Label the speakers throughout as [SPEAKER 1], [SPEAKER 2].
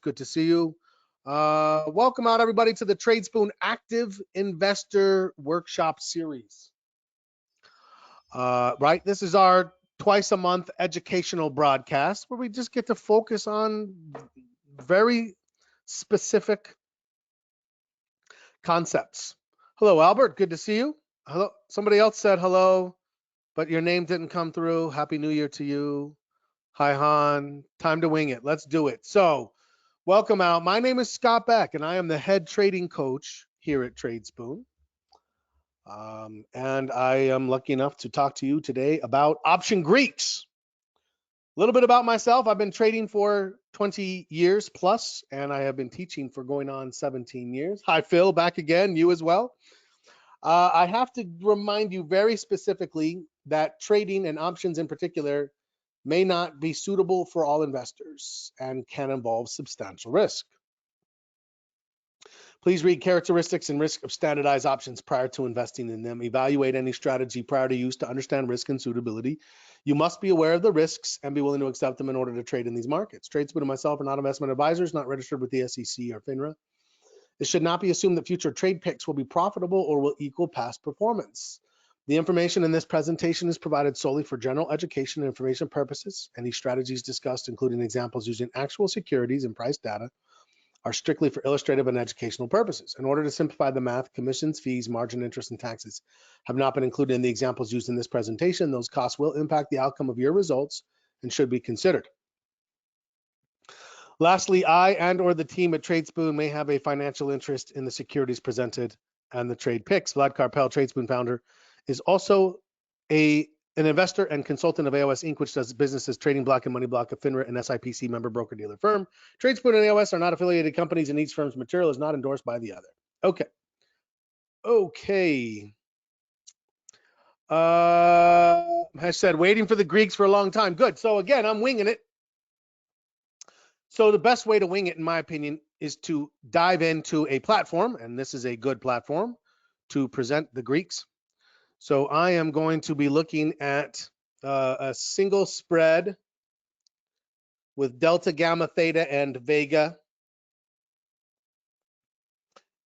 [SPEAKER 1] good to see you. Welcome out, everybody, to the Tradespoon Active Investor Workshop Series. Right, this is our twice a month educational broadcast where we just get to focus on very specific concepts. Hello, Albert. Good to see you. Hello. Somebody else said hello, but your name didn't come through. Happy New Year to you. Hi, Han. Time to wing it. Let's do it. So, welcome out. My name is Scott Beck, and I am the head trading coach here at Tradespoon. And I am lucky enough to talk to you today about option Greeks. A little bit about myself. I've been trading for 20 years plus, and I have been teaching for going on 17 years. Hi, Phil, back again. You as well. I have to remind you very specifically that trading and options in particular may not be suitable for all investors and can involve substantial risk. Please read characteristics and risk of standardized options prior to investing in them. Evaluate any strategy prior to use to understand risk and suitability. You must be aware of the risks and be willing to accept them in order to trade in these markets. Tradespoon and myself are not investment advisors, not registered with the SEC or FINRA. It should not be assumed that future trade picks will be profitable or will equal past performance. The information in this presentation is provided solely for general education and information purposes. Any strategies discussed, including examples using actual securities and price data, are strictly for illustrative and educational purposes. In order to simplify the math, commissions, fees, margin interest, and taxes have not been included in the examples used in this presentation. Those costs will impact the outcome of your results and should be considered. Lastly, I and or the team at Tradespoon may have a financial interest in the securities presented and the trade picks. Vlad Karpel, Tradespoon founder, is also an investor and consultant of AOS Inc., which does business as Trading Block and Money Block, a FINRA and SIPC member broker-dealer firm. Tradespoon and AOS are not affiliated companies, and each firm's material is not endorsed by the other. Okay. I said waiting for the Greeks for a long time. Good. So again, I'm winging it. So the best way to wing it, in my opinion, is to dive into a platform, and this is a good platform to present the Greeks. So I am going to be looking at a single spread with delta, gamma, theta, and Vega.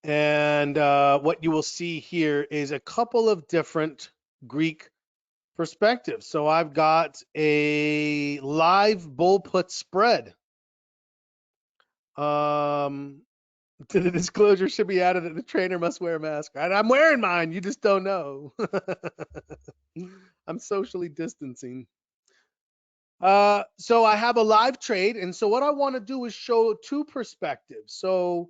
[SPEAKER 1] And what you will see here is a couple of different Greek perspectives. So I've got a live bull put spread. To the disclosure should be added that the trainer must wear a mask. I'm wearing mine. You just don't know. I'm socially distancing. So I have a live trade. And so what I want to do is show two perspectives. So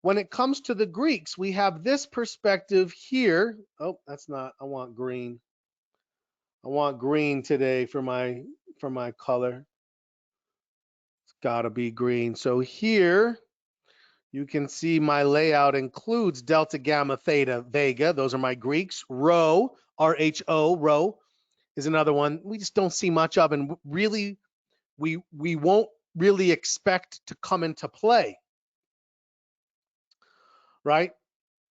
[SPEAKER 1] when it comes to the Greeks, we have this perspective here. Oh, that's not, I want green. I want green today for my color. It's gotta be green. So here, you can see my layout includes delta, gamma, theta, Vega. Those are my Greeks. Rho, R-H-O, Rho is another one we just don't see much of, and really we won't really expect to come into play, right?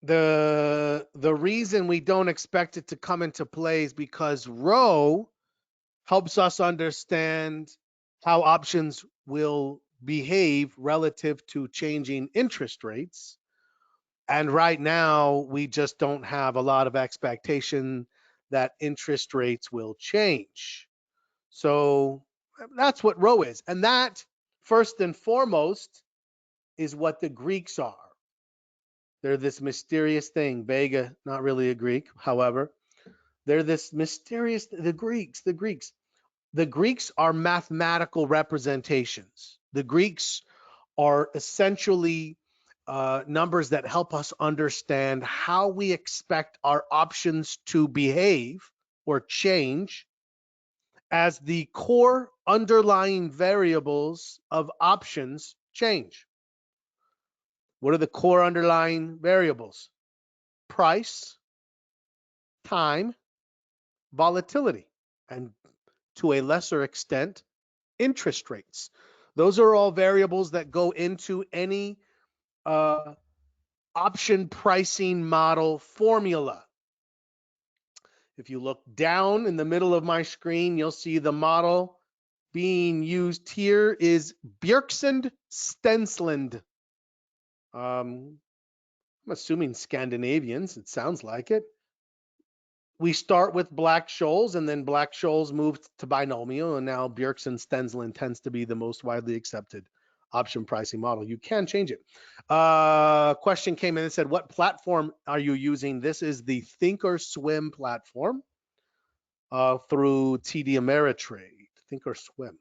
[SPEAKER 1] The reason we don't expect it to come into play is because Rho helps us understand how options will behave relative to changing interest rates. And right now, we just don't have a lot of expectation that interest rates will change. So that's what Rho is. And that, first and foremost, is what the Greeks are. They're this mysterious thing. Vega, not really a Greek, however. They're this mysterious, the Greeks. The Greeks are mathematical representations. The Greeks are essentially numbers that help us understand how we expect our options to behave or change as the core underlying variables of options change. What are the core underlying variables? Price, time, volatility, and to a lesser extent, interest rates. Those are all variables that go into any option pricing model formula. If you look down in the middle of my screen, you'll see the model being used here is Björksund Stensland. I'm assuming Scandinavians, it sounds like it. We start with Black-Scholes, and then Black-Scholes moved to binomial, and now Björksund Stensland tends to be the most widely accepted option pricing model. You can change it. Question came in and said, what platform are you using? This is the Thinkorswim platform through TD Ameritrade, Thinkorswim.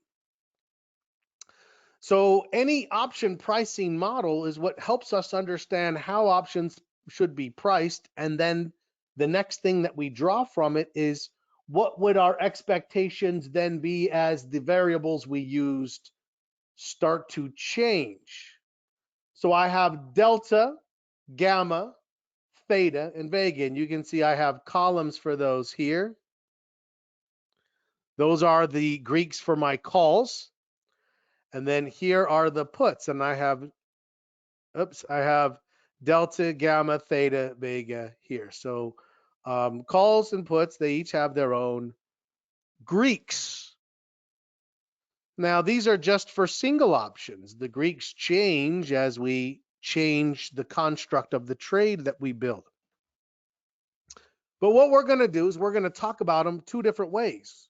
[SPEAKER 1] So any option pricing model is what helps us understand how options should be priced. And then the next thing that we draw from it is what would our expectations then be as the variables we used start to change. So I have delta, gamma, theta, and Vega. And you can see I have columns for those here. Those are the Greeks for my calls. And then here are the puts, and I have delta, gamma, theta, Vega here. So calls and puts, they each have their own Greeks. Now, these are just for single options. The Greeks change as we change the construct of the trade that we build. But what we're going to do is we're going to talk about them two different ways,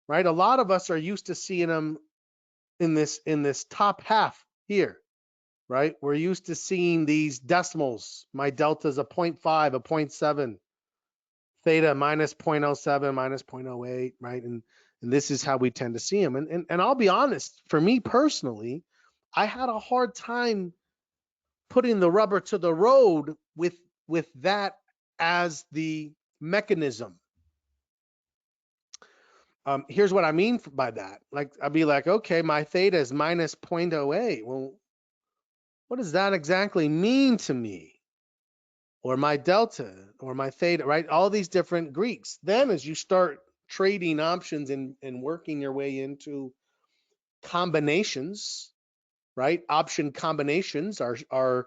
[SPEAKER 1] right? A lot of us are used to seeing them in this top half here, right? We're used to seeing these decimals. My delta is a 0.5, a 0.7, theta minus 0.07, minus 0.08, right? And this is how we tend to see them. And I'll be honest, for me personally, I had a hard time putting the rubber to the road with that as the mechanism. Here's what I mean by that. Like, I'd be like, okay, my theta is minus 0.08. Well, what does that exactly mean to me? Or my delta, or my theta, right? All these different Greeks. Then as you start trading options and working your way into combinations, right? Option combinations are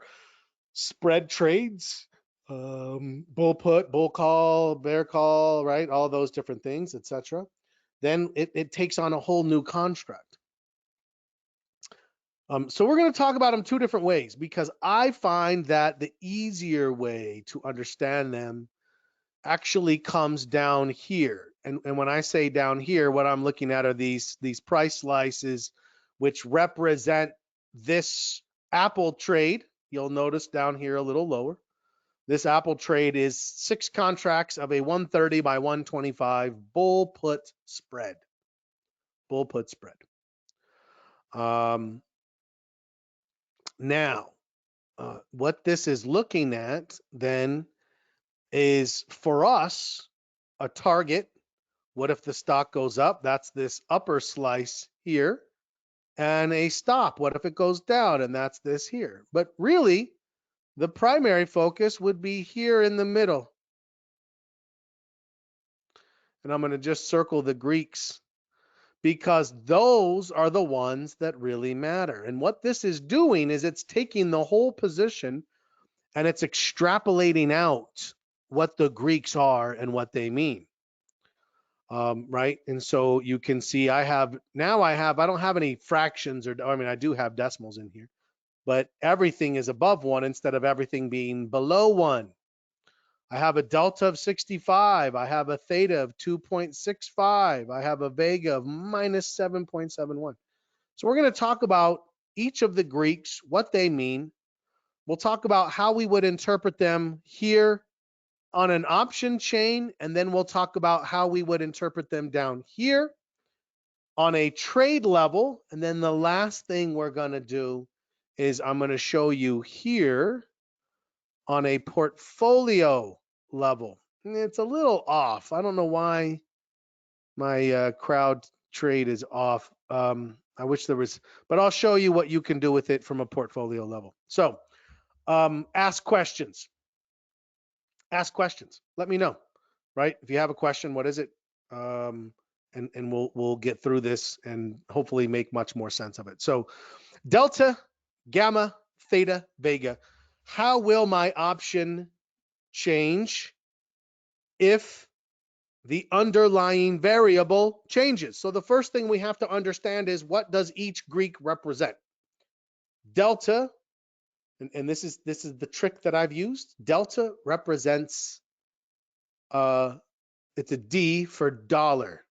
[SPEAKER 1] spread trades, bull put, bull call, bear call, right? All those different things, etc. Then it takes on a whole new construct. So we're going to talk about them two different ways because I find that the easier way to understand them actually comes down here. And when I say down here, what I'm looking at are these price slices, which represent this Apple trade. You'll notice down here a little lower. This Apple trade is 6 contracts of a 130 by 125 bull put spread. Bull put spread. Now, what this is looking at then is for us a target. What if the stock goes up? That's this upper slice here. And a stop. What if it goes down? And that's this here. But really, the primary focus would be here in the middle. And I'm going to just circle the Greeks because those are the ones that really matter. And what this is doing is it's taking the whole position and it's extrapolating out what the Greeks are and what they mean. Right? And so you can see I don't have any fractions I do have decimals in here, but everything is above 1 instead of everything being below 1. I have a delta of 65. I have a theta of 2.65. I have a Vega of minus 7.71. So we're going to talk about each of the Greeks, what they mean. We'll talk about how we would interpret them here on an option chain, and then we'll talk about how we would interpret them down here on a trade level. And then the last thing we're going to do is I'm going to show you here on a portfolio level. It's a little off. I don't know why my crowd trade is off. I wish there was, but I'll show you what you can do with it from a portfolio level. So ask questions. Ask questions. Let me know, right? If you have a question, what is it? And we'll get through this and hopefully make much more sense of it. So delta, gamma, theta, Vega. How will my option change if the underlying variable changes. So the first thing we have to understand is, what does each Greek represent? Delta, and this is the trick that I've used. Delta represents it's a D for dollar.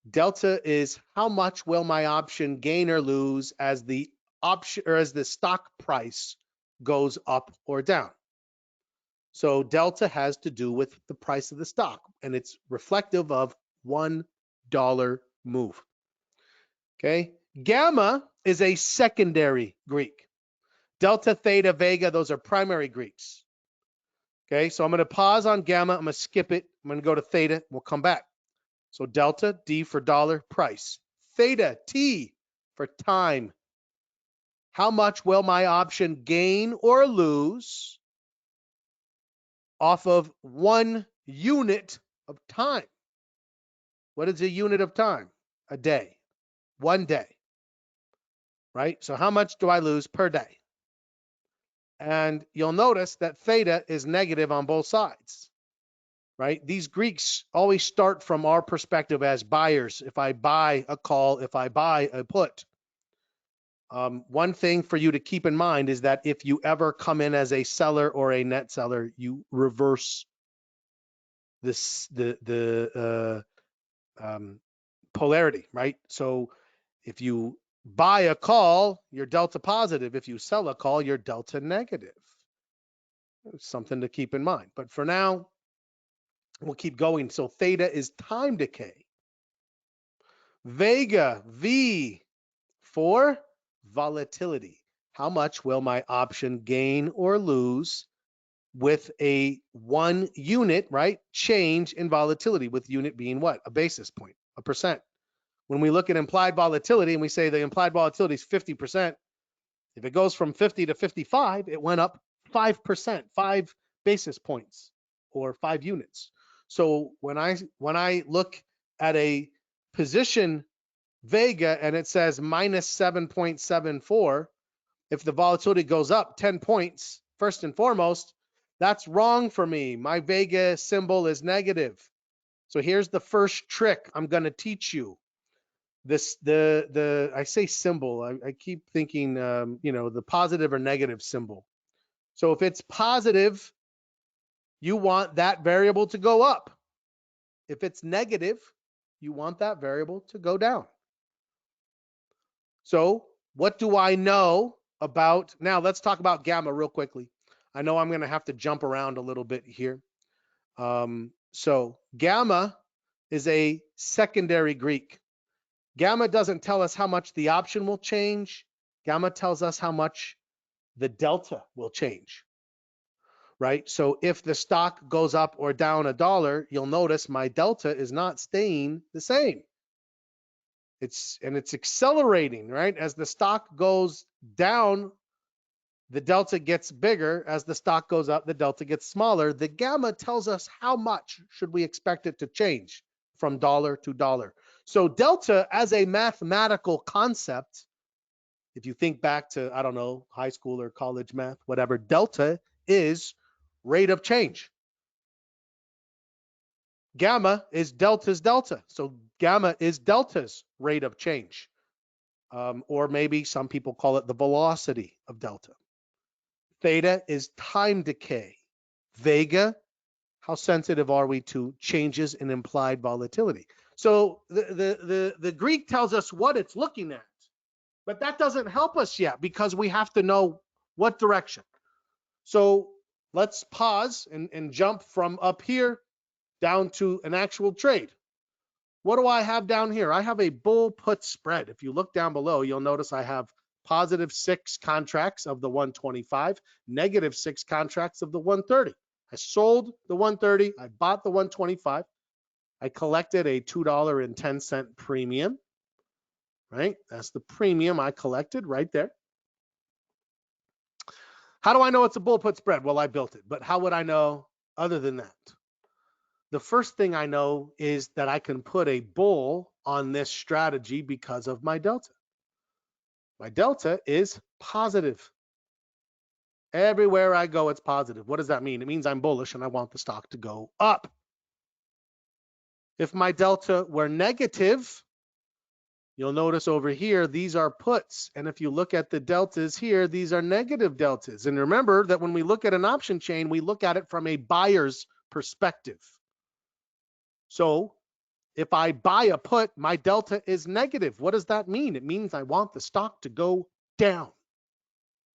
[SPEAKER 1] Delta is how much will my option gain or lose as the option, or as the stock price goes up or down. So delta has to do with the price of the stock, and it's reflective of $1 move. Okay. Gamma is a secondary Greek. Delta, theta, vega, those are primary Greeks. Okay. So I'm going to pause on gamma. I'm going to skip it. I'm going to go to theta. We'll come back. So delta, D for dollar, price. Theta, T for time. How much will my option gain or lose off of 1 unit of time? What is a unit of time? A day. 1 day. Right? So how much do I lose per day? And you'll notice that theta is negative on both sides. Right? These Greeks always start from our perspective as buyers. If I buy a call, if I buy a put. One thing for you to keep in mind is that if you ever come in as a seller or a net seller, you reverse this polarity, right? So if you buy a call, you're delta positive. If you sell a call, you're delta negative. It's something to keep in mind. But for now, we'll keep going. So theta is time decay. Vega, V for volatility. How much will my option gain or lose with a 1 unit, right, change in volatility, with unit being what? A basis point, a percent. When we look at implied volatility and we say the implied volatility is 50%, if it goes from 50 to 55, it went up 5%, 5 basis points or 5 units. So when I look at a position Vega and it says minus 7.74, if the volatility goes up 10 points, first and foremost, that's wrong for me. My Vega symbol is negative. So here's the first trick I'm going to teach you. This I say symbol. I keep thinking the positive or negative symbol. So if it's positive, you want that variable to go up. If it's negative, you want that variable to go down. So what do I know about? Now let's talk about gamma real quickly. I know I'm going to have to jump around a little bit here. So gamma is a secondary Greek. Gamma doesn't tell us how much the option will change. Gamma tells us how much the delta will change, right? So if the stock goes up or down $1, you'll notice my delta is not staying the same. It's accelerating, right? As the stock goes down, the delta gets bigger. As the stock goes up, the delta gets smaller. The gamma tells us how much should we expect it to change from dollar to dollar. So delta as a mathematical concept, if you think back to, I don't know, high school or college math, whatever, delta is rate of change. Gamma is delta's delta. So gamma is delta's rate of change. Or maybe some people call it the velocity of delta. Theta is time decay. Vega, how sensitive are we to changes in implied volatility? So the Greek tells us what it's looking at, but that doesn't help us yet because we have to know what direction. So let's pause and jump from up here down to an actual trade. What do I have down here? I have a bull put spread. If you look down below, you'll notice I have positive 6 contracts of the 125, negative 6 contracts of the 130. I sold the 130. I bought the 125. I collected a $2.10 premium, right? That's the premium I collected right there. How do I know it's a bull put spread? Well, I built it, but how would I know other than that? The first thing I know is that I can put a bull on this strategy because of my delta. My delta is positive. Everywhere I go, it's positive. What does that mean? It means I'm bullish and I want the stock to go up. If my delta were negative, you'll notice over here, these are puts. And if you look at the deltas here, these are negative deltas. And remember that when we look at an option chain, we look at it from a buyer's perspective. So if I buy a put, my delta is negative. What does that mean? It means I want the stock to go down.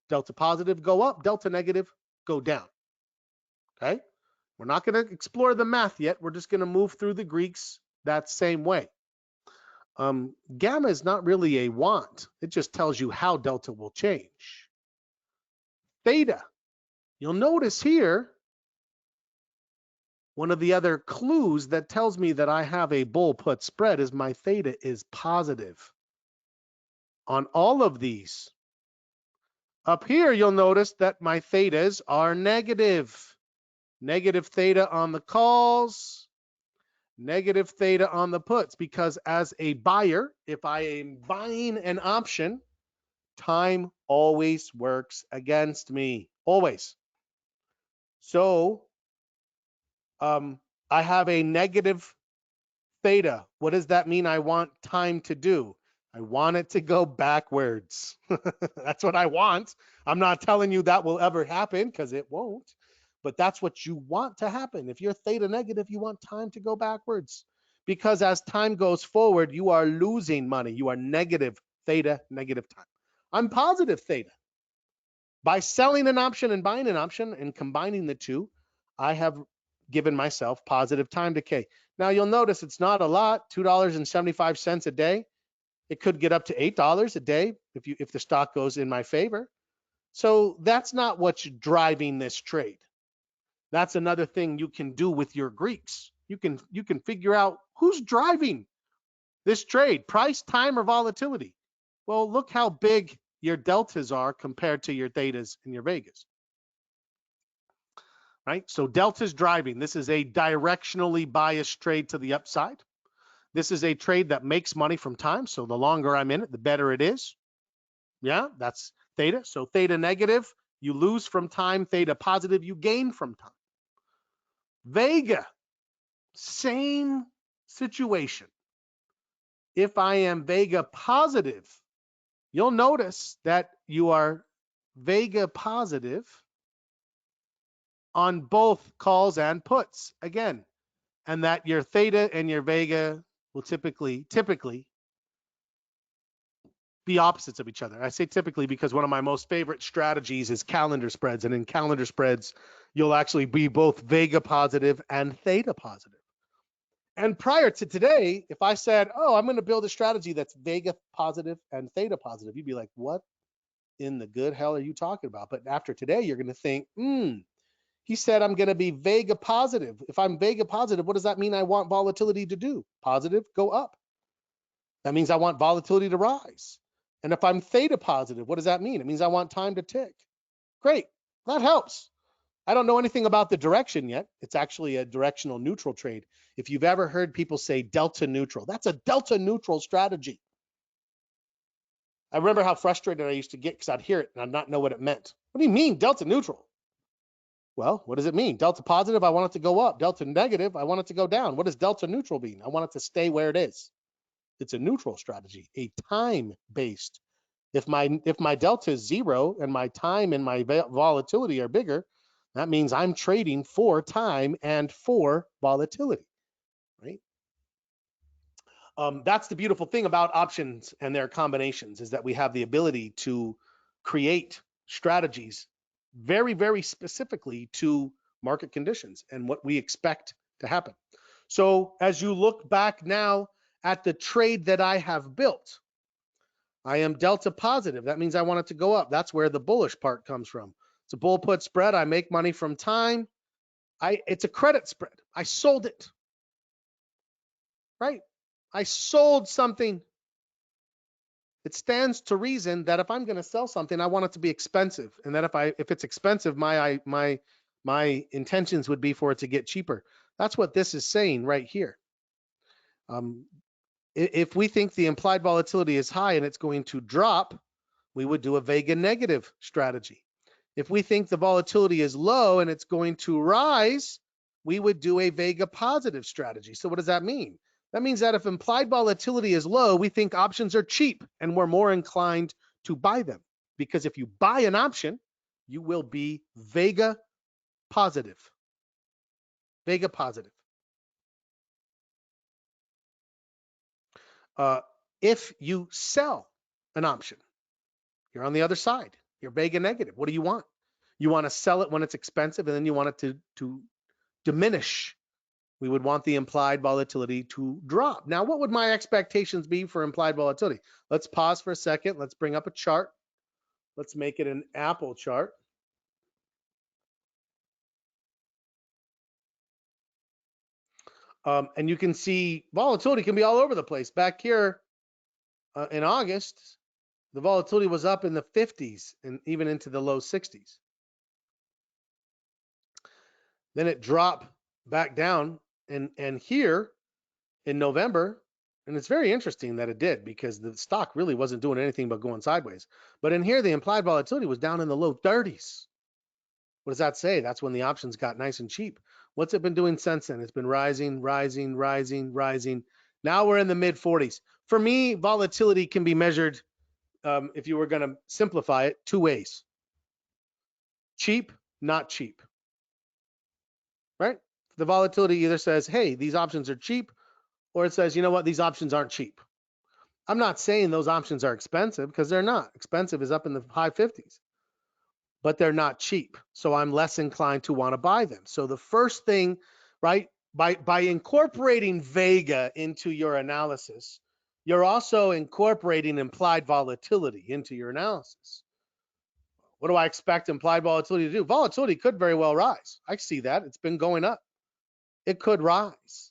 [SPEAKER 1] Delta positive, go up. Delta negative, go down. Okay? We're not going to explore the math yet. We're just going to move through the Greeks that same way. Gamma is not really a want. It just tells you how delta will change. Theta. You'll notice here, one of the other clues that tells me that I have a bull put spread is my theta is positive on all of these. Up here, you'll notice that my thetas are negative. Negative theta on the calls, negative theta on the puts, because as a buyer, if I am buying an option, time always works against me, always. So I have a negative theta. What does that mean I want time to do? I want it to go backwards. That's what I want. I'm not telling you that will ever happen because it won't, but that's what you want to happen. If you're theta negative, you want time to go backwards, because as time goes forward, you are losing money. You are negative theta, negative time. I'm positive theta. By selling an option and buying an option and combining the two, I have given myself positive time decay. Now you'll notice it's not a lot, $2.75 a day. It could get up to $8 a day if the stock goes in my favor. So that's not what's driving this trade. That's another thing you can do with your Greeks. You can figure out who's driving this trade, price, time, or volatility. Well, look how big your deltas are compared to your thetas and your Vegas. Right? So delta's driving. This is a directionally biased trade to the upside. This is a trade that makes money from time. So the longer I'm in it, the better it is. Yeah, that's theta. So theta negative, you lose from time. Theta positive, you gain from time. Vega, same situation. If I am Vega positive, you'll notice that you are Vega positive on both calls and puts again, and that your theta and your Vega will typically be opposites of each other. I say typically because one of my most favorite strategies is calendar spreads, and in calendar spreads, you'll actually be both Vega positive and theta positive. And prior to today, if I said, oh, I'm going to build a strategy that's Vega positive and theta positive, you'd be like, what in the good hell are you talking about? But after today, you're going to think, he said I'm going to be Vega positive. If I'm Vega positive, what does that mean I want volatility to do? Positive, go up. That means I want volatility to rise. And if I'm theta positive, what does that mean? It means I want time to tick. Great, that helps. I don't know anything about the direction yet. It's actually a directional neutral trade. If you've ever heard people say delta neutral, that's a delta neutral strategy. I remember how frustrated I used to get because I'd hear it and I'd not know what it meant. What do you mean delta neutral? Well, what does it mean? Delta positive, I want it to go up. Delta negative, I want it to go down. What does delta neutral mean? I want it to stay where it is. It's a neutral strategy, a time-based. If my delta is 0 and my time and my volatility are bigger, that means I'm trading for time and for volatility, right? That's the beautiful thing about options and their combinations, is that we have the ability to create strategies very, very specifically to market conditions and what we expect to happen. So as you look back now at the trade that I have built, I am delta positive. That means I want it to go up. That's where the bullish part comes from. It's a bull put spread. I make money from time. It's a credit spread. I sold it, right? I sold something. It stands to reason that if I'm going to sell something, I want it to be expensive, and that if it's expensive, my intentions would be for it to get cheaper. That's what this is saying right here. If we think the implied volatility is high and it's going to drop, we would do a Vega negative strategy. If we think the volatility is low and it's going to rise, we would do a Vega positive strategy. So what does that mean? That means that if implied volatility is low, we think options are cheap and we're more inclined to buy them. Because if you buy an option, you will be Vega positive. Vega positive. If you sell an option, you're on the other side. You're Vega negative. What do you want? You want to sell it when it's expensive, and then you want it to diminish. We would want the implied volatility to drop. Now, what would my expectations be for implied volatility? Let's pause for a second. Let's bring up a chart. Let's make it an Apple chart. And you can see volatility can be all over the place. Back here in August, the volatility was up in the 50s and even into the low 60s. Then it dropped back down, and here in November, and it's very interesting that it did because the stock really wasn't doing anything but going sideways. But in here, the implied volatility was down in the low 30s. What does that say? That's when the options got nice and cheap. What's it been doing since then? It's been rising, rising, rising, rising. Now we're in the mid 40s. For me, volatility can be measured, if you were going to simplify it, two ways. Cheap, not cheap. Right? The volatility either says, hey, these options are cheap, or it says, you know what, these options aren't cheap. I'm not saying those options are expensive because they're not. Expensive is up in the high 50s, but they're not cheap. So I'm less inclined to want to buy them. So the first thing, right, by incorporating Vega into your analysis, you're also incorporating implied volatility into your analysis. What do I expect implied volatility to do? Volatility could very well rise. I see that. It's been going up. It could rise.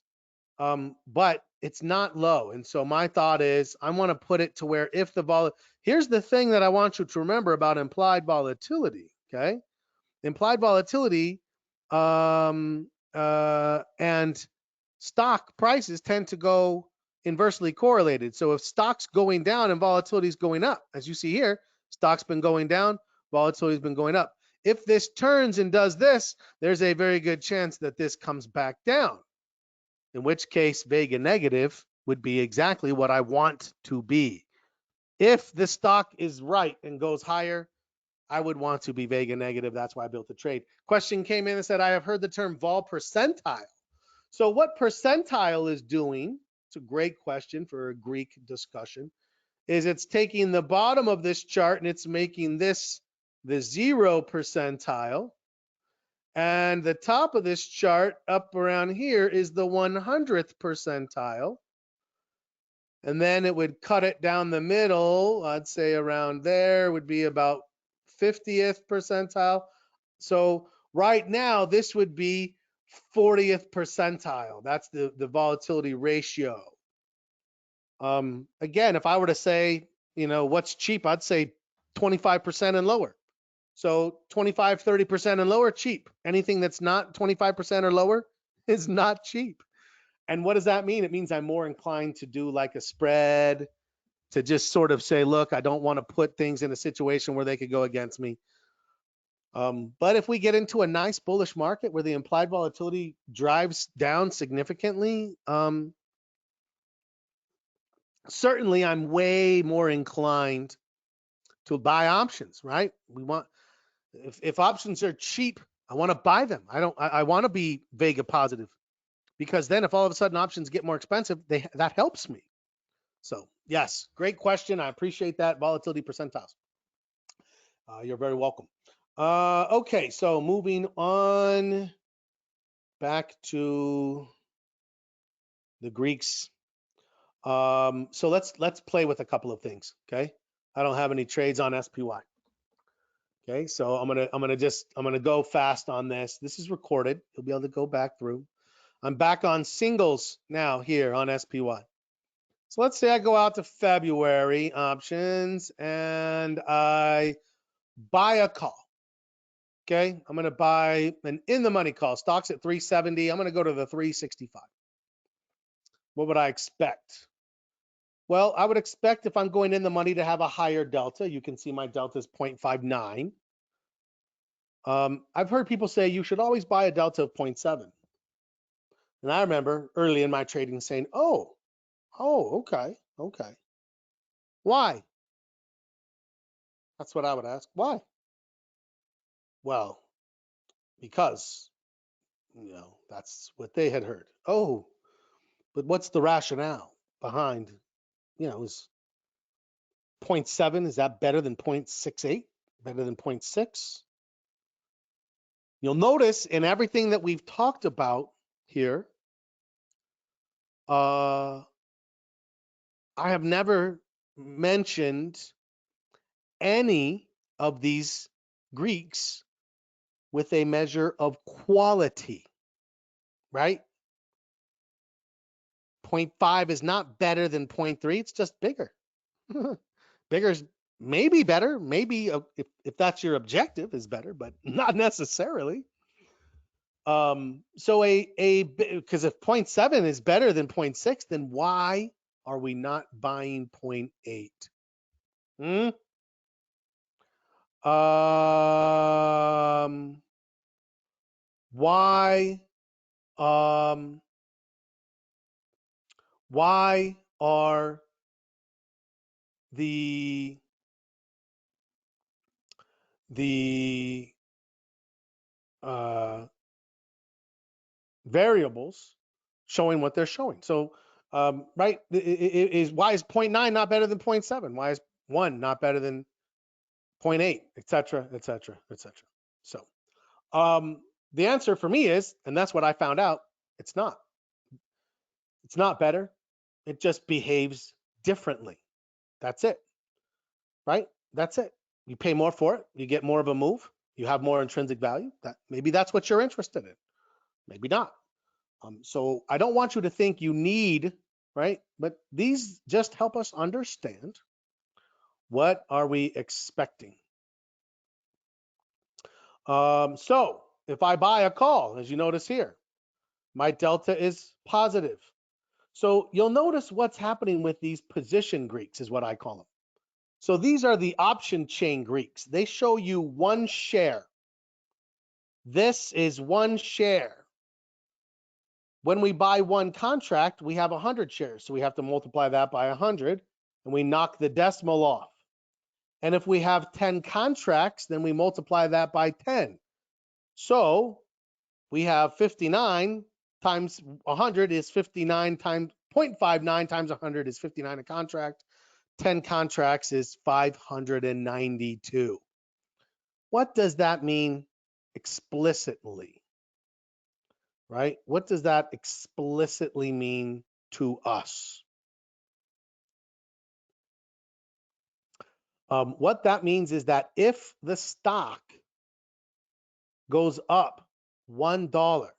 [SPEAKER 1] But it's not low. And so my thought is I want to put it to where if the here's the thing that I want you to remember about implied volatility, okay? Implied volatility and stock prices tend to go inversely correlated. So if stock's going down and volatility is going up, as you see here, stock's been going down, volatility has been going up. If this turns and does this, there's a very good chance that this comes back down. In which case, Vega negative would be exactly what I want to be. If the stock is right and goes higher, I would want to be Vega negative. That's why I built the trade. Question came in and said, I have heard the term vol percentile. So what percentile is doing, it's a great question for a Greek discussion, is it's taking the bottom of this chart and it's making this the 0 percentile. And the top of this chart up around here is the 100th percentile. And then it would cut it down the middle. I'd say around there would be about 50th percentile. So right now, this would be 40th percentile. That's the volatility ratio. Again, if I were to say, you know, what's cheap, I'd say 25% and lower. So 25, 30% and lower, cheap. Anything that's not 25% or lower is not cheap. And what does that mean? It means I'm more inclined to do like a spread, to just sort of say, look, I don't want to put things in a situation where they could go against me. But if we get into a nice bullish market where the implied volatility drives down significantly, certainly I'm way more inclined to buy options, right? We want, if options are cheap, I want to buy them. I want to be Vega positive, because then if all of a sudden options get more expensive, that helps me. So yes, great question. I appreciate that. Volatility percentiles. You're very welcome. Okay, so moving on back to the Greeks. So let's play with a couple of things. Okay, I don't have any trades on SPY. Okay, so I'm gonna go fast on this. This is recorded. You'll be able to go back through. I'm back on singles now here on SPY. So let's say I go out to February options and I buy a call. Okay, I'm gonna buy an in the money call. Stock's at 370. I'm gonna go to the 365. What would I expect? Well, I would expect if I'm going in the money to have a higher delta. You can see my delta is 0.59. I've heard people say you should always buy a delta of 0.7. And I remember early in my trading saying, oh, okay, okay. Why? That's what I would ask. Why? Well, because, that's what they had heard. Oh, but what's the rationale behind, is 0.7, is that better than 0.68? Better than 0.6? You'll notice in everything that we've talked about here, I have never mentioned any of these Greeks with a measure of quality, right? 0.5 is not better than 0.3, it's just bigger. Bigger is maybe better, maybe if that's your objective is better, but not necessarily. So because if 0.7 is better than 0.6, then why are we not buying 0.8? Why why are the uh, variables showing what they're showing? So right, why is 0.9 not better than 0.7? Why is 1 not better than 0.8, et cetera, et cetera, et cetera? So the answer for me is, and that's what I found out, it's not. It's not better. It just behaves differently. That's it. Right? That's it. You pay more for it. You get more of a move. You have more intrinsic value. Maybe that's what you're interested in. Maybe not. So I don't want you to think you need, right? But these just help us understand what are we expecting. So if I buy a call, as you notice here, my delta is positive. So you'll notice what's happening with these position Greeks is what I call them. So these are the option chain Greeks. They show you one share. This is one share. When we buy one contract, we have 100 shares. So we have to multiply that by 100 and we knock the decimal off. And if we have 10 contracts, then we multiply that by 10. So we have 59 times 100 is 59 times 0.59 times 100 is 59 a contract. 10 contracts is 592. What does that mean explicitly? Right? What does that explicitly mean to us? What that means is that if the stock goes up $1,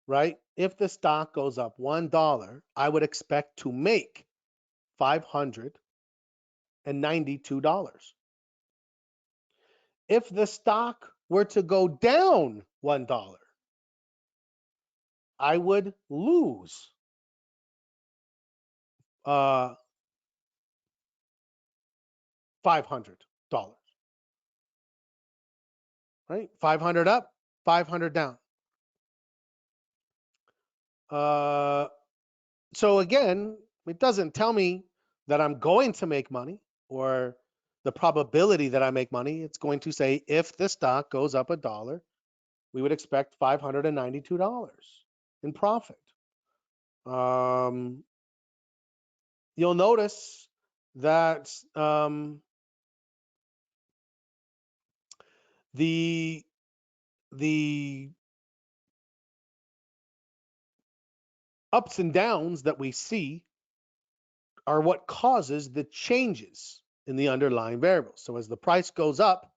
[SPEAKER 1] right? If the stock goes up $1, I would expect to make $592. If the stock were to go down $1, I would lose $500. Right? 500 up, 500 down. So again, it doesn't tell me that I'm going to make money or the probability that I make money. It's going to say if the stock goes up $1, we would expect $592 in profit. You'll notice that the ups and downs that we see are what causes the changes in the underlying variables. So as the price goes up,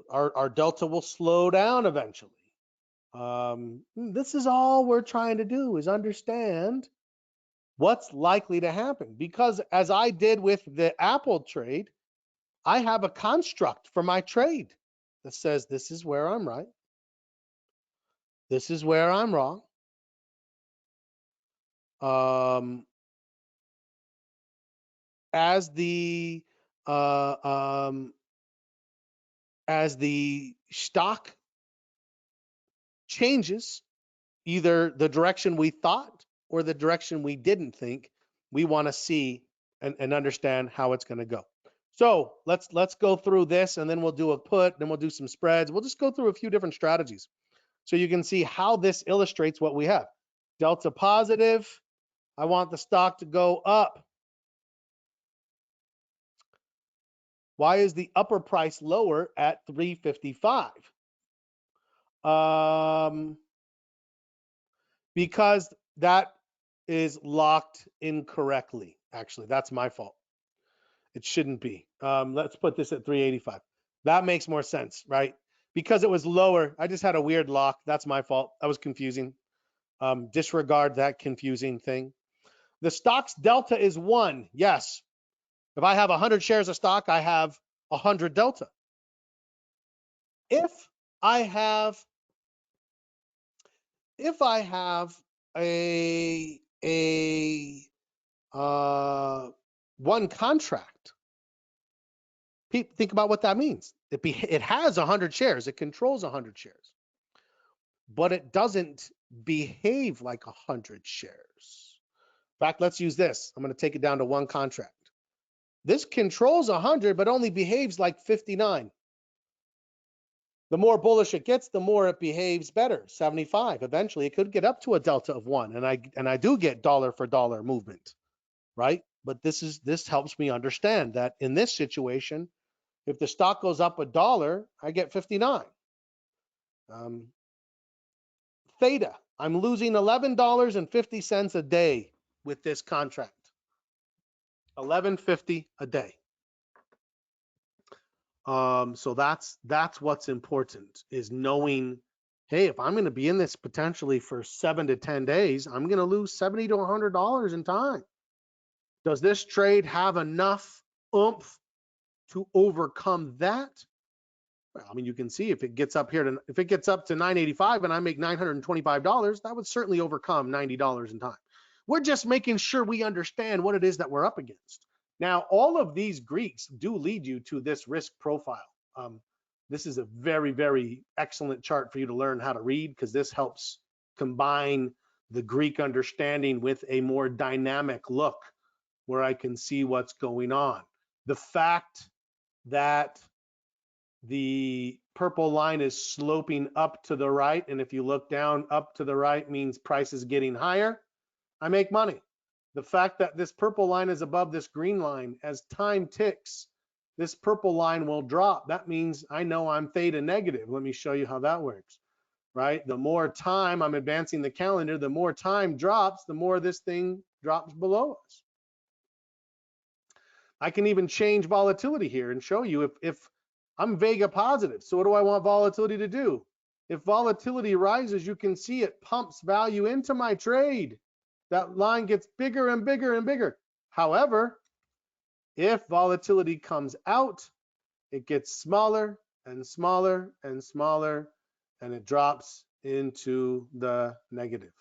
[SPEAKER 1] our delta will slow down eventually. This is all we're trying to do is understand what's likely to happen. Because as I did with the Apple trade, I have a construct for my trade that says this is where I'm right. This is where I'm wrong. As the stock changes, either the direction we thought or the direction we didn't think, we want to see and understand how it's going to go. So let's go through this, and then we'll do a put, then we'll do some spreads. We'll just go through a few different strategies so you can see how this illustrates what we have. Delta positive, I want the stock to go up. Why is the upper price lower at 355? Because that is locked incorrectly. Actually, that's my fault. It shouldn't be. Let's put this at 385. That makes more sense, right? Because it was lower. I just had a weird lock. That's my fault. That was confusing. Disregard that confusing thing. The stock's delta is 1. Yes. If I have 100 shares of stock, I have 100 delta. If I have a one contract, think about what that means. It has 100 shares. It controls 100 shares, but it doesn't behave like 100 shares. In fact, let's use this. I'm going to take it down to one contract. This controls 100, but only behaves like 59. The more bullish it gets, the more it behaves better. 75. Eventually, it could get up to a delta of 1, and I do get dollar for dollar movement, right? But this helps me understand that in this situation, if the stock goes up $1, I get 59. Theta, I'm losing $11.50 a day with this contract. $11.50 a day. So that's what's important, is knowing, hey, if I'm going to be in this potentially for 7 to 10 days, I'm going to lose $70 to $100 in time. Does this trade have enough oomph to overcome that? Well, I mean, you can see if it gets up to $985 and I make $925, that would certainly overcome $90 in time. We're just making sure we understand what it is that we're up against. Now, all of these Greeks do lead you to this risk profile. This is a very, very excellent chart for you to learn how to read, because this helps combine the Greek understanding with a more dynamic look where I can see what's going on. The fact that the purple line is sloping up to the right, and if you look down, up to the right means price is getting higher, I make money. The fact that this purple line is above this green line, as time ticks, this purple line will drop. That means I know I'm theta negative. Let me show you how that works, right? The more time I'm advancing the calendar, the more time drops, the more this thing drops below us. I can even change volatility here and show you if I'm Vega positive. So what do I want volatility to do? If volatility rises, you can see it pumps value into my trade. That line gets bigger and bigger and bigger. However, if volatility comes out, it gets smaller and smaller and smaller, and it drops into the negative.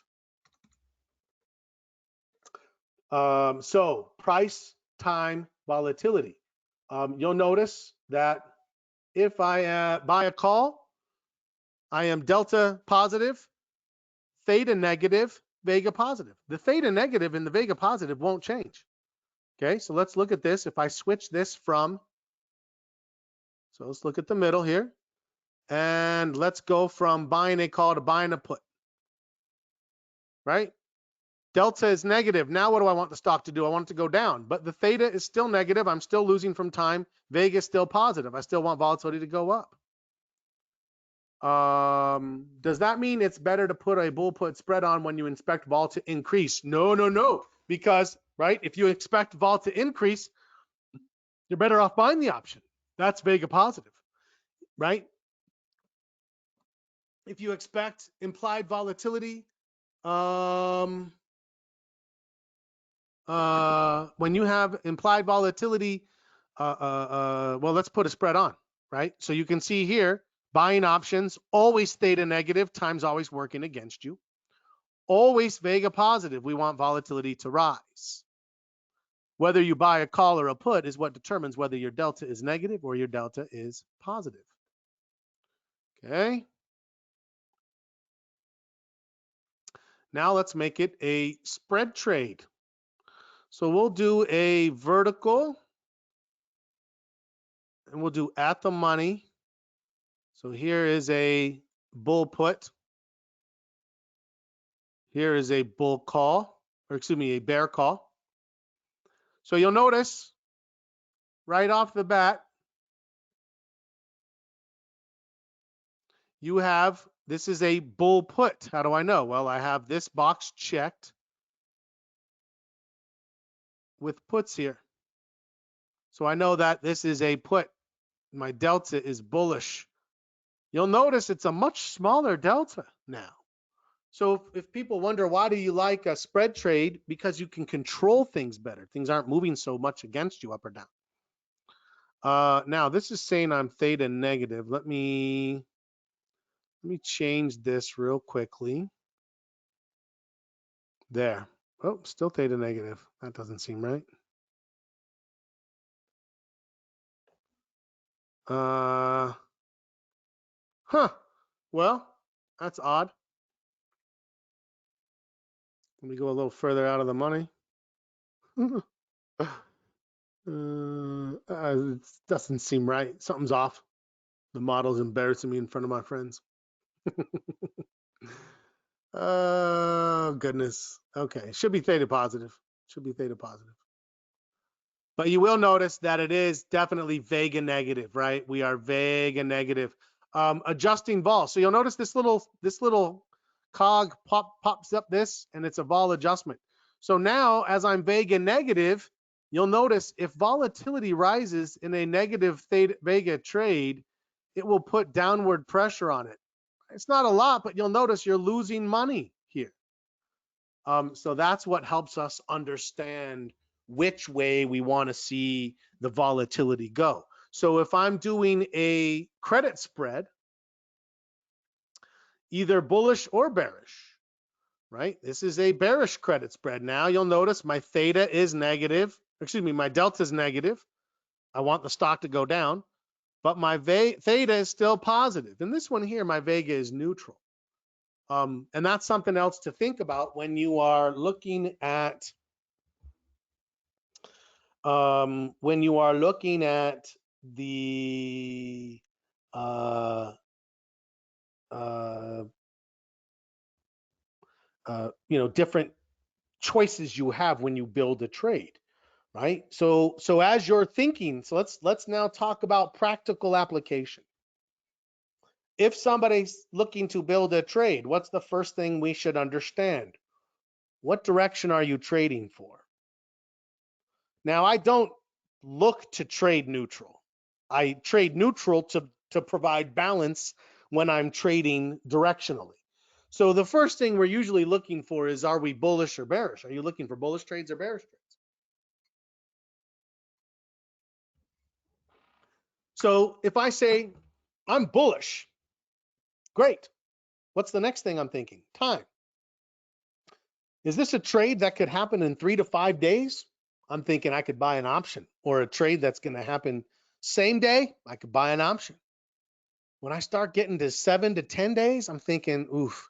[SPEAKER 1] So price, time, volatility. You'll notice that if I buy a call, I am delta positive, theta negative, Vega positive. The theta negative and the Vega positive won't change. Okay, so let's look at this. If I switch this from, so let's look at the middle here, and let's go from buying a call to buying a put, right? Delta is negative. Now what do I want the stock to do? I want it to go down, but the theta is still negative. I'm still losing from time. Vega is still positive. I still want volatility to go up. Does that mean it's better to put a bull put spread on when you expect vol to increase? No, no, no. Because, right, if you expect vol to increase, you're better off buying the option. That's Vega positive, right? If you expect implied volatility, when you have implied volatility, well, let's put a spread on, right? So you can see here, buying options, always theta negative, time's always working against you. Always Vega positive, we want volatility to rise. Whether you buy a call or a put is what determines whether your delta is negative or your delta is positive. Okay. Now let's make it a spread trade. So we'll do a vertical, and we'll do at the money. So here is a bull put. Here is a bull call, or excuse me, a bear call. So you'll notice right off the bat, you have, this is a bull put. How do I know? Well, I have this box checked with puts here. So I know that this is a put. My delta is bullish. You'll notice it's a much smaller delta now. So if people wonder, why do you like a spread trade? Because you can control things better. Things aren't moving so much against you up or down. Now this is saying I'm theta negative. Let me change this real quickly. There. Oh, still theta negative. That doesn't seem right. Well, that's odd. Let me go a little further out of the money. It doesn't seem right. Something's off. The model's embarrassing me in front of my friends. Oh, goodness. Okay. Should be theta positive. Should be theta positive. But you will notice that it is definitely Vega negative, right? We are Vega negative. Adjusting vol. So you'll notice this little cog pops up this, and it's a vol adjustment. So now as I'm Vega negative, you'll notice if volatility rises in a negative theta Vega trade, it will put downward pressure on it. It's not a lot, but you'll notice you're losing money here. So that's what helps us understand which way we want to see the volatility go. So if I'm doing a credit spread, either bullish or bearish, right? This is a bearish credit spread. Now you'll notice my theta is negative. Excuse me, my delta is negative. I want the stock to go down, but my theta is still positive. And this one here, my Vega is neutral. And that's something else to think about when you are looking at the different choices you have when you build a trade, right? So as you're thinking, so let's now talk about practical application. If somebody's looking to build a trade, what's the first thing we should understand? What direction are you trading for? Now, I don't look to trade neutral. I trade neutral to provide balance when I'm trading directionally. So the first thing we're usually looking for is, are we bullish or bearish? Are you looking for bullish trades or bearish trades? So if I say I'm bullish, great. What's the next thing I'm thinking? Time. Is this a trade that could happen in 3 to 5 days? I'm thinking I could buy an option. Or a trade that's going to happen same day, I could buy an option. When I start getting to 7 to 10 days, I'm thinking, oof,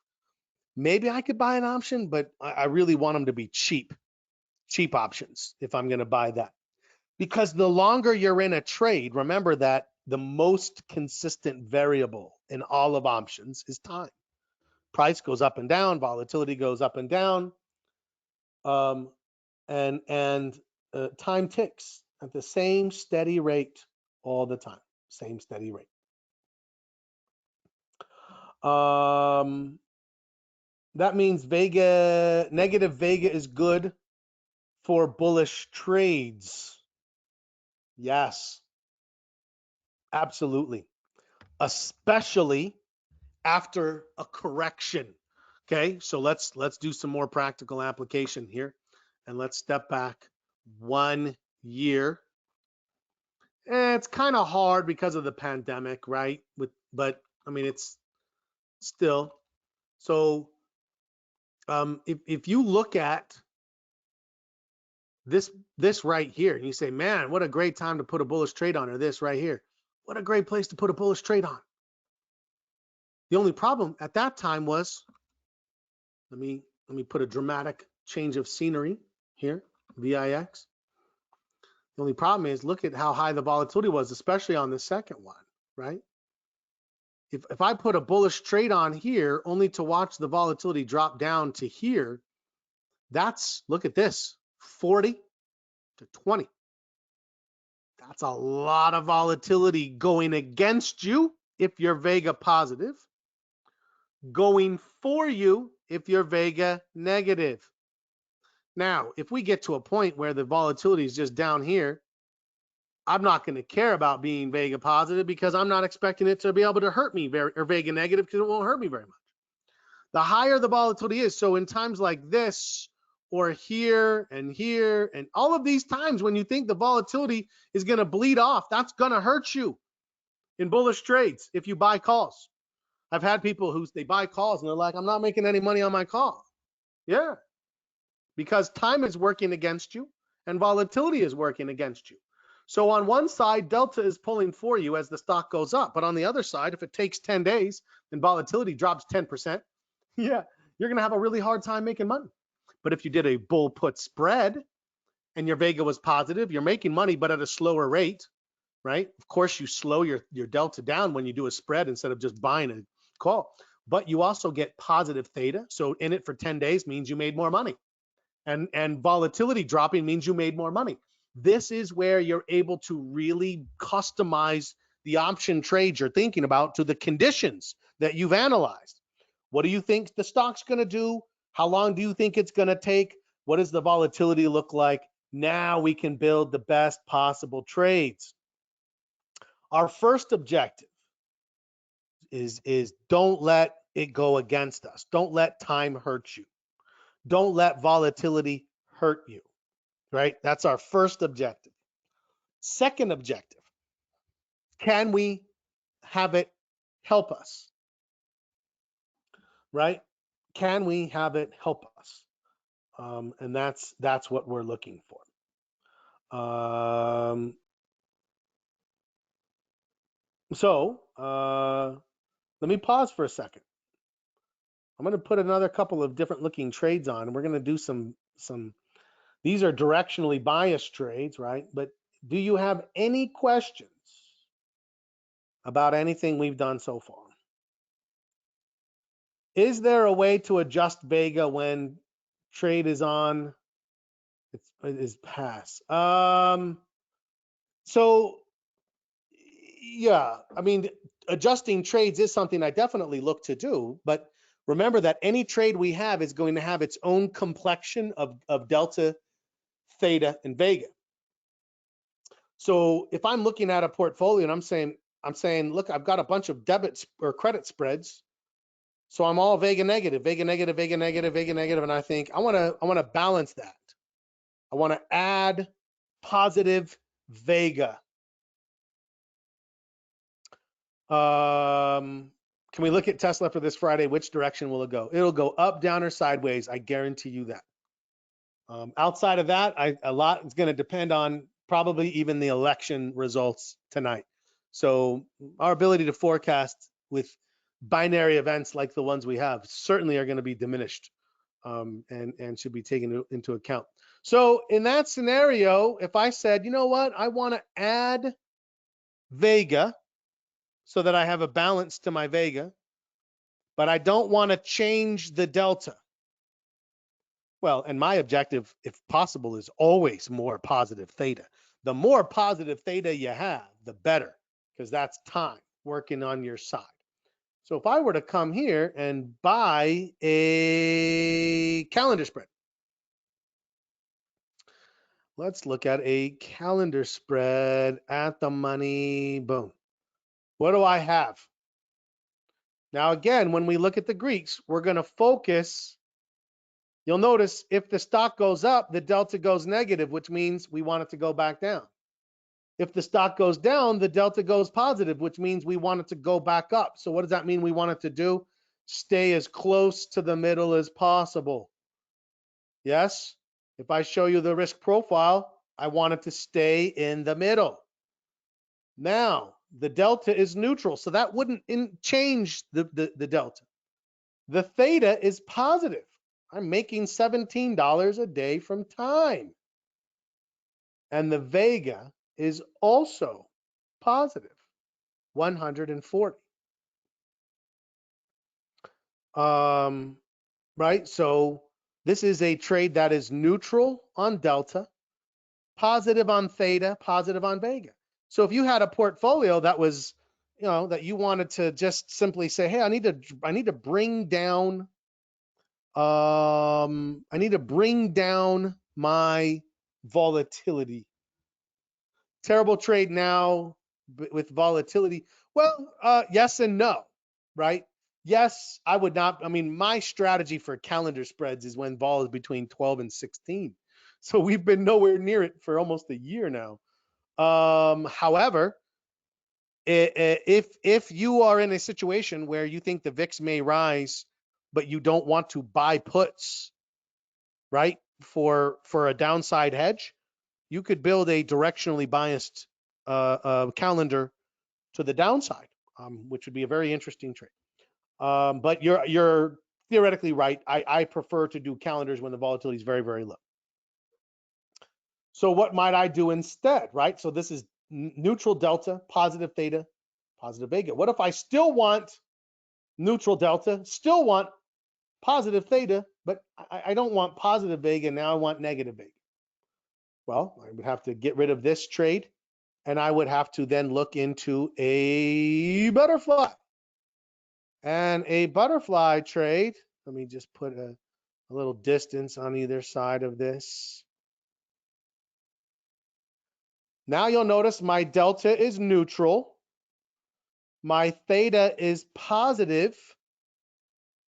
[SPEAKER 1] maybe I could buy an option, but I really want them to be cheap options if I'm going to buy that. Because the longer you're in a trade, remember that the most consistent variable in all of options is time. Price goes up and down, volatility goes up and down, and time ticks at the same steady rate all the time, same steady rate. That means Vega, negative Vega is good for bullish trades. Yes, absolutely. Especially after a correction. Okay, so let's do some more practical application here, and let's step back 1 year. It's kind of hard because of the pandemic, right? But I mean, it's still. So if you look at this right here, and you say, man, what a great time to put a bullish trade on, or this right here, what a great place to put a bullish trade on. The only problem at that time was, let me Let me put a dramatic change of scenery here, VIX. The only problem is look at how high the volatility was, especially on the second one, right? If I put a bullish trade on here only to watch the volatility drop down to here, that's, look at this, 40 to 20. That's a lot of volatility going against you if you're Vega positive, going for you if you're Vega negative. Now, if we get to a point where the volatility is just down here, I'm not going to care about being Vega positive because I'm not expecting it to be able to hurt me or Vega negative because it won't hurt me very much. The higher the volatility is, so in times like this or here and all of these times when you think the volatility is going to bleed off, that's going to hurt you in bullish trades if you buy calls. I've had people who they buy calls and they're like, I'm not making any money on my call. Yeah, because time is working against you and volatility is working against you. So on one side, Delta is pulling for you as the stock goes up. But on the other side, if it takes 10 days and volatility drops 10%, yeah, you're going to have a really hard time making money. But if you did a bull put spread and your Vega was positive, you're making money, but at a slower rate, right? Of course, you slow your Delta down when you do a spread instead of just buying a call. But you also get positive theta. So in it for 10 days means you made more money. And volatility dropping means you made more money. This is where you're able to really customize the option trades you're thinking about to the conditions that you've analyzed. What do you think the stock's going to do? How long do you think it's going to take? What does the volatility look like? Now we can build the best possible trades. Our first objective is don't let it go against us. Don't let time hurt you. Don't let volatility hurt you, right? That's our first objective. Second objective, can we have it help us, right? Can we have it help us? And that's what we're looking for. Let me pause for a second. I'm going to put another couple of different looking trades on, and we're going to do some. These are directionally biased trades, right? But do you have any questions about anything we've done so far? Is there a way to adjust Vega when trade is on? It is pass. So yeah, I mean, adjusting trades is something I definitely look to do, but remember that any trade we have is going to have its own complexion of delta, theta, and Vega. So if I'm looking at a portfolio and I'm saying, look, I've got a bunch of debit or credit spreads, so I'm all Vega negative, Vega negative, Vega negative, Vega negative, and I think I want to balance that. I want to add positive Vega. Can we look at Tesla for this Friday? Which direction will it go? It'll go up, down, or sideways. I guarantee you that. Outside of that, a lot is going to depend on probably even the election results tonight. So our ability to forecast with binary events like the ones we have certainly are going to be diminished and should be taken into account. So in that scenario, if I said, you know what, I want to add Vega so that I have a balance to my Vega, but I don't want to change the delta. Well, and my objective, if possible, is always more positive theta. The more positive theta you have, the better, because that's time working on your side. So if I were to come here and buy a calendar spread, let's look at a calendar spread at the money, boom. What do I have? Now, again, when we look at the Greeks, we're going to focus. You'll notice if the stock goes up, the delta goes negative, which means we want it to go back down. If the stock goes down, the delta goes positive, which means we want it to go back up. So what does that mean we want it to do? Stay as close to the middle as possible. Yes? If I show you the risk profile, I want it to stay in the middle. Now, the delta is neutral, so that wouldn't change the delta. The theta is positive. I'm making $17 a day from time. And the Vega is also positive, 140. Right? So this is a trade that is neutral on Delta, positive on Theta, positive on Vega. So if you had a portfolio that was, that you wanted to just simply say, hey, I need to bring down my volatility. Terrible trade now with volatility. Well, yes and no, right? Yes, I would not. I mean, my strategy for calendar spreads is when vol is between 12 and 16. So we've been nowhere near it for almost a year now. However, if you are in a situation where you think the VIX may rise, but you don't want to buy puts, right, for a downside hedge, you could build a directionally biased calendar to the downside, which would be a very interesting trade. But you're theoretically right. I prefer to do calendars when the volatility is very, very low. So what might I do instead, right? So this is neutral delta, positive theta, positive Vega. What if I still want neutral delta, still want positive theta, but I don't want positive Vega, now I want negative Vega? Well, I would have to get rid of this trade, and I would have to then look into a butterfly. And a butterfly trade, let me just put a little distance on either side of this. Now you'll notice my delta is neutral. My theta is positive,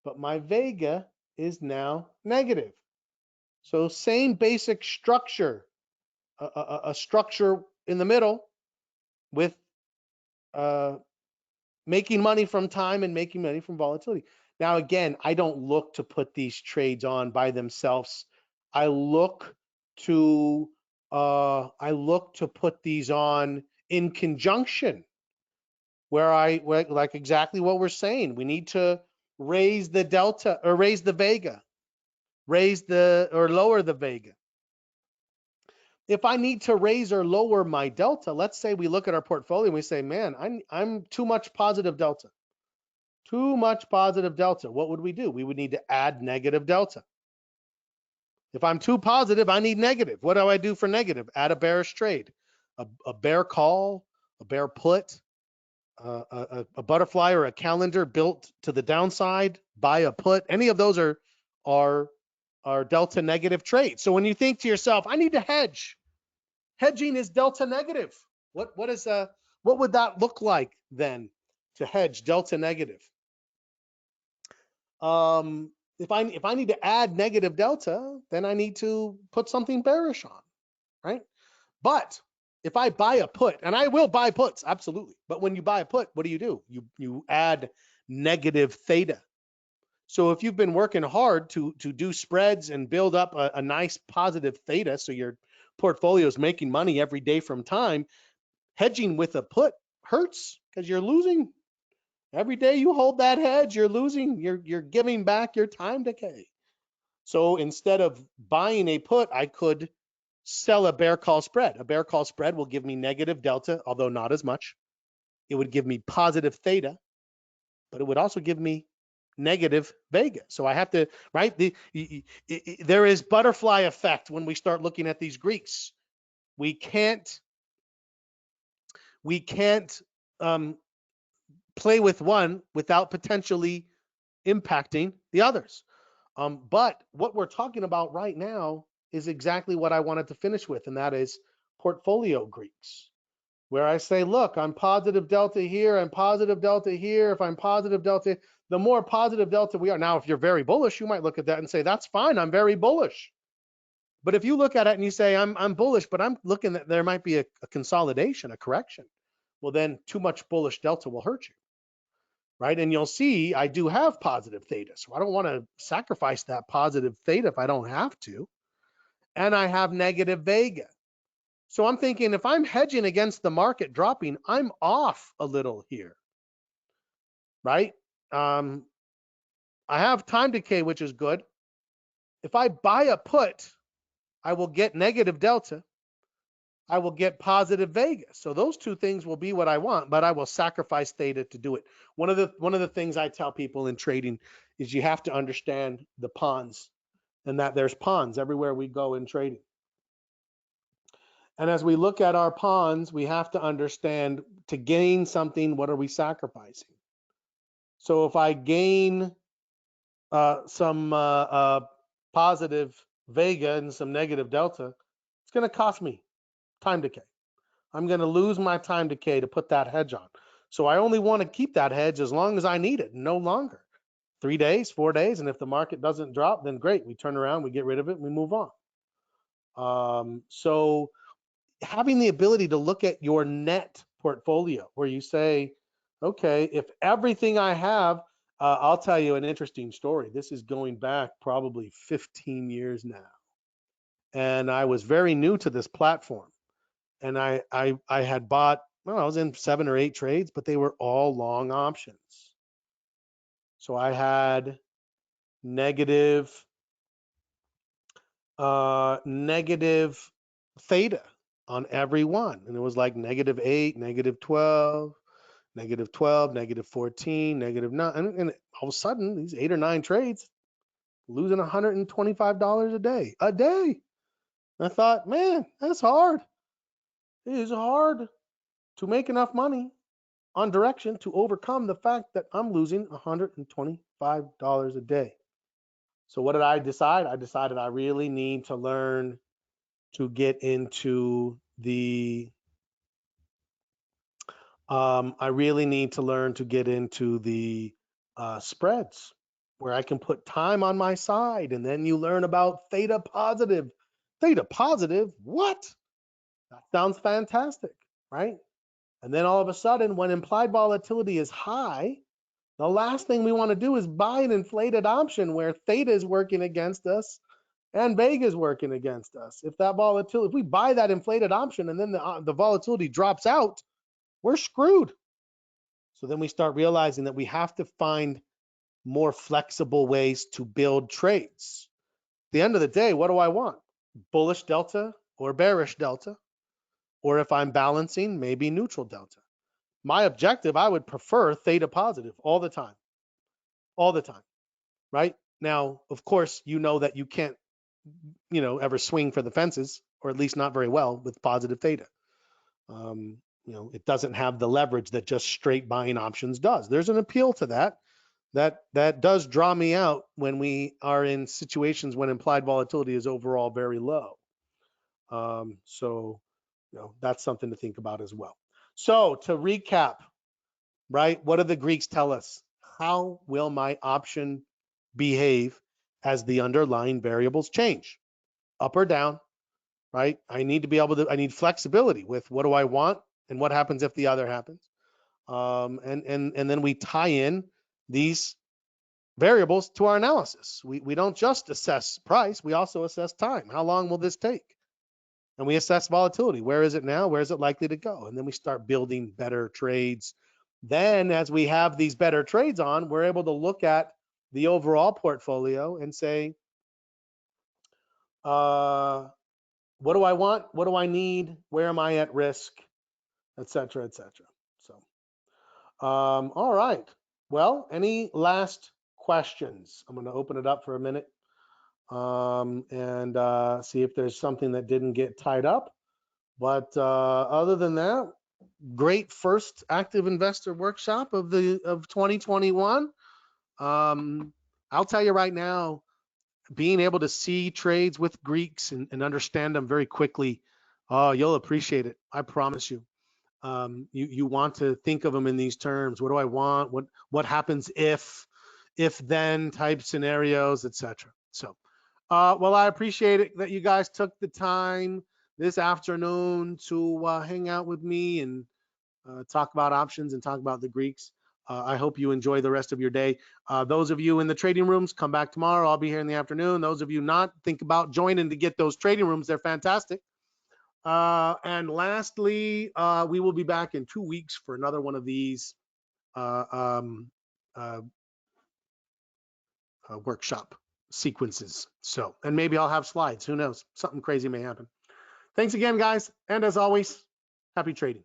[SPEAKER 1] but my Vega is now negative. So same basic structure, a structure in the middle with making money from time and making money from volatility. Now, again, I don't look to put these trades on by themselves. I look to put these on in conjunction, where like exactly what we're saying. We need to raise the delta or raise the Vega, lower the Vega. If I need to raise or lower my delta, let's say we look at our portfolio and we say, man, I'm too much positive delta. Too much positive delta. What would we do? We would need to add negative delta. If I'm too positive, I need negative. What do I do for negative? Add a bearish trade, a bear call, a bear put, a butterfly or a calendar built to the downside, buy a put. Any of those are delta negative trades. So when you think to yourself, I need to hedge. Hedging is delta negative. What would that look like then to hedge delta negative? If I need to add negative delta, then I need to put something bearish on, right? But if I buy a put, and I will buy puts, absolutely. But when you buy a put, what do? You add negative theta. So if you've been working hard to do spreads and build up a nice positive theta, so your portfolio is making money every day from time, hedging with a put hurts because you're losing. Every day you hold that hedge, you're losing, you're giving back your time decay. So instead of buying a put, I could sell a bear call spread. A bear call spread will give me negative delta, although not as much. It would give me positive theta, but it would also give me negative Vega. So I have to, right? There is butterfly effect when we start looking at these Greeks. We can't play with one without potentially impacting the others. But what we're talking about right now is exactly what I wanted to finish with, and that is portfolio Greeks, where I say, look, I'm positive delta here, I'm positive delta here. If I'm positive delta, the more positive delta we are. Now, if you're very bullish, you might look at that and say, that's fine, I'm very bullish. But if you look at it and you say, I'm bullish, but I'm looking that there might be a consolidation, a correction, well, then too much bullish delta will hurt you. Right? And you'll see I do have positive theta. So I don't want to sacrifice that positive theta if I don't have to. And I have negative Vega. So I'm thinking if I'm hedging against the market dropping, I'm off a little here. Right? I have time decay, which is good. If I buy a put, I will get negative delta. I will get positive Vega. So those two things will be what I want, but I will sacrifice theta to do it. One of the things I tell people in trading is you have to understand the pawns, and that there's pawns everywhere we go in trading. And as we look at our pawns, we have to understand, to gain something, what are we sacrificing? So if I gain some positive Vega and some negative delta, it's going to cost me time decay. I'm going to lose my time decay to put that hedge on. So I only want to keep that hedge as long as I need it, no longer. 3 days, 4 days, and if the market doesn't drop, then great. We turn around, we get rid of it, and we move on. So having the ability to look at your net portfolio, where you say, okay, if everything I have, I'll tell you an interesting story. This is going back probably 15 years now. And I was very new to this platform. And I had bought, well, I was in 7 or 8 trades, but they were all long options. So I had negative theta on every one. And it was like -8, -12, -12, -14, -9. And all of a sudden, these 8 or 9 trades, losing $125 a day. A day. And I thought, man, that's hard. It is hard to make enough money on direction to overcome the fact that I'm losing $125 a day. So what did I decide? I decided I really need to learn to get into the spreads, where I can put time on my side. And then you learn about theta positive. Theta positive? What? That sounds fantastic, right? And then all of a sudden, when implied volatility is high, the last thing we want to do is buy an inflated option where theta is working against us and Vega is working against us. If we buy that inflated option and then the volatility drops out, we're screwed. So then we start realizing that we have to find more flexible ways to build trades. At the end of the day, what do I want? Bullish delta or bearish delta? Or if I'm balancing, maybe neutral delta. My objective, I would prefer theta positive all the time, right? Now, of course, you know that you can't, ever swing for the fences, or at least not very well with positive theta. It doesn't have the leverage that just straight buying options does. There's an appeal to that. That does draw me out when we are in situations when implied volatility is overall very low. So that's something to think about as well. So to recap, right? What do the Greeks tell us? How will my option behave as the underlying variables change, up or down, right? I need flexibility with what do I want and what happens if the other happens. And then we tie in these variables to our analysis. We don't just assess price, we also assess time. How long will this take? And we assess volatility. Where is it now? Where is it likely to go? And then we start building better trades. Then as we have these better trades on, we're able to look at the overall portfolio and say, what do I want? What do I need? Where am I at risk? Et cetera, et cetera. So, all right. Well, any last questions? I'm going to open it up for a minute and see if there's something that didn't get tied up. But other than that, great first active investor workshop of 2021. I'll tell you right now, being able to see trades with Greeks and understand them very quickly, you'll appreciate it. I promise you. You want to think of them in these terms. What do I want? What happens if then type scenarios, etc. So, well, I appreciate it that you guys took the time this afternoon to hang out with me and talk about options and talk about the Greeks. I hope you enjoy the rest of your day. Those of you in the trading rooms, come back tomorrow. I'll be here in the afternoon. Those of you not, think about joining to get those trading rooms. They're fantastic. And lastly, we will be back in 2 weeks for another one of these workshop. sequences. So, and maybe I'll have slides. Who knows? Something crazy may happen. Thanks again, guys. And as always, happy trading.